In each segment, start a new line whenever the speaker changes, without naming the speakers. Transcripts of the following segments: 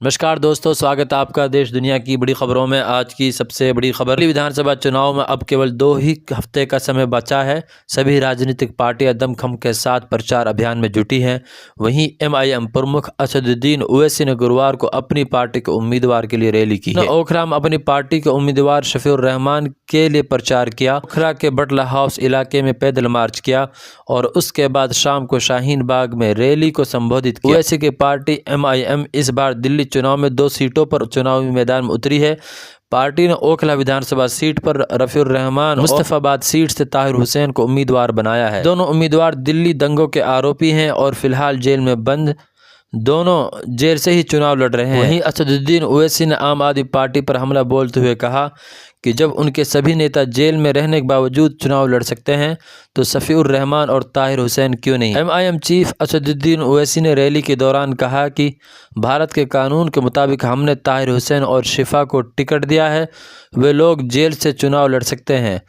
नमस्कार दोस्तों, स्वागत है आपका देश दुनिया की बड़ी खबरों में। आज की सबसे बड़ी खबर, विधानसभा चुनाव में अब केवल 2 ही हफ्ते का समय बचा है। सभी राजनीतिक पार्टियां दमखम के साथ प्रचार अभियान में जुटी हैं। वहीं MIM प्रमुख असदुद्दीन ओवैसी ने गुरुवार को अपनी पार्टी के उम्मीदवार के लिए रैली की है। ओखला में अपनी पार्टी के उम्मीदवार शफीउर रहमान के लिए प्रचार किया। ओखला के बटला हाउस इलाके में पैदल मार्च किया और उसके बाद शाम को शाहीन बाग में रैली को संबोधित किया। ओवैसी की पार्टी MIM इस बार दिल्ली चुनाव में 2 सीटों पर चुनावी मैदान में उतरी है। पार्टी ने ओखला विधानसभा सीट पर रफीउर रहमान, मुस्तफाबाद सीट से ताहिर हुसैन को उम्मीदवार बनाया है। दोनों उम्मीदवार दिल्ली दंगों के आरोपी हैं और फिलहाल जेल में बंद। दोनों जेल से ही चुनाव लड़ रहे हैं। वहीं असदुद्दीन ओवैसी ने आम आदमी पार्टी पर हमला बोलते हुए कहा कि जब उनके सभी नेता जेल में रहने के बावजूद चुनाव लड़ सकते हैं तो शफीउर रहमान और ताहिर हुसैन क्यों नहीं। MIM चीफ असदुद्दीन ओवैसी ने रैली के दौरान कहा कि भारत के कानून के मुताबिक हमने ताहिर हुसैन और शिफा को टिकट दिया है, वे लोग जेल से चुनाव लड़ सकते हैं।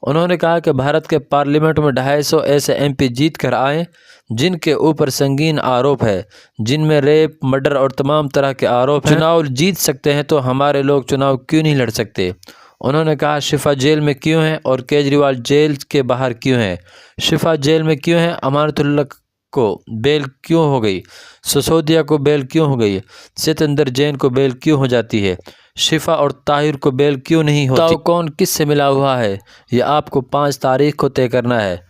उन्होंने कहा कि भारत के पार्लियामेंट में 250 ऐसे MP जीत कर आए जिनके ऊपर संगीन आरोप है, जिनमें रेप, मर्डर और तमाम तरह के आरोप हैं। चुनाव जीत सकते हैं तो हमारे लोग चुनाव क्यों नहीं लड़ सकते। उन्होंने कहा शिफा जेल में क्यों है और केजरीवाल जेल के बाहर क्यों है। शिफा जेल में क्यों है, अमानतुल्लाह को बेल क्यों हो गई, सिसोदिया को बेल क्यों हो गई, सत्येंद्र जैन को बेल क्यों हो जाती है, शिफा और ताहिर को बेल क्यों नहीं होती। तो कौन किस से मिला हुआ है, ये आपको 5 तारीख को तय करना है।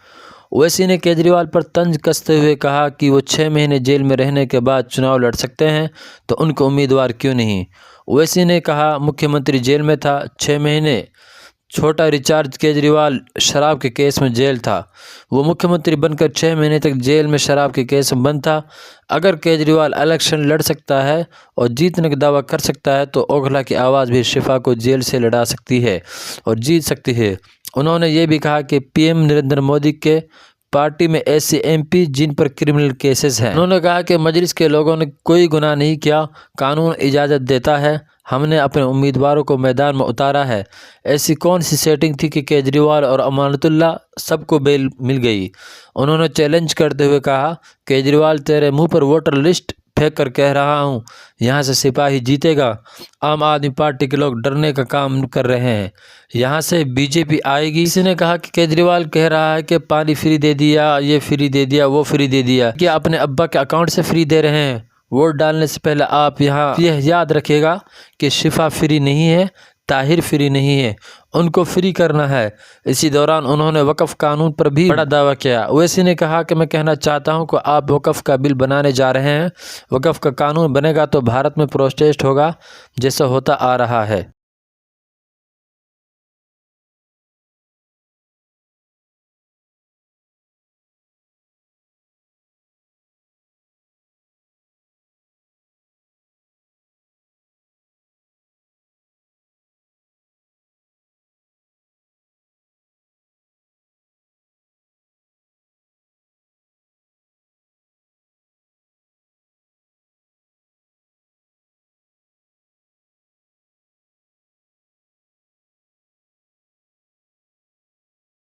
ओवैसी ने केजरीवाल पर तंज कसते हुए कहा कि वो 6 महीने जेल में रहने के बाद चुनाव लड़ सकते हैं तो उनको उम्मीदवार क्यों नहीं। ओवैसी ने कहा मुख्यमंत्री जेल में था 6 महीने, छोटा रिचार्ज केजरीवाल शराब के केस में जेल था, वो मुख्यमंत्री बनकर 6 महीने तक जेल में शराब के केस में बंद था। अगर केजरीवाल इलेक्शन लड़ सकता है और जीतने का दावा कर सकता है तो ओखला की आवाज़ भी शिफा को जेल से लड़ा सकती है और जीत सकती है। उन्होंने ये भी कहा कि PM नरेंद्र मोदी के पार्टी में ऐसे MP जिन पर क्रिमिनल केसेस हैं। उन्होंने कहा कि मजलिस के लोगों ने कोई गुनाह नहीं किया, कानून इजाज़त देता है, हमने अपने उम्मीदवारों को मैदान में उतारा है। ऐसी कौन सी सेटिंग थी कि केजरीवाल और अमानतुल्लाह सबको बेल मिल गई। उन्होंने चैलेंज करते हुए कहा केजरीवाल तेरे मुंह पर वोटर लिस्ट फेंक कर कह रहा हूँ, यहाँ से सिपाही जीतेगा। आम आदमी पार्टी के लोग डरने का काम कर रहे हैं, यहाँ से BJP आएगी। किसी ने कहा कि केजरीवाल कह रहा है कि पानी फ्री दे दिया, ये फ्री दे दिया, वो फ्री दे दिया, क्या अपने अब्बा के अकाउंट से फ्री दे रहे हैं। वोट डालने से पहले आप यहाँ यह याद रखिएगा कि शिफा फ्री नहीं है, ताहिर फ्री नहीं है, उनको फ्री करना है। इसी दौरान उन्होंने वक्फ कानून पर भी बड़ा दावा किया। ओवैसी ने कहा कि मैं कहना चाहता हूं कि आप वक्फ का बिल बनाने जा रहे हैं, वक्फ का कानून बनेगा तो भारत में प्रोटेस्ट होगा जैसा होता आ रहा है।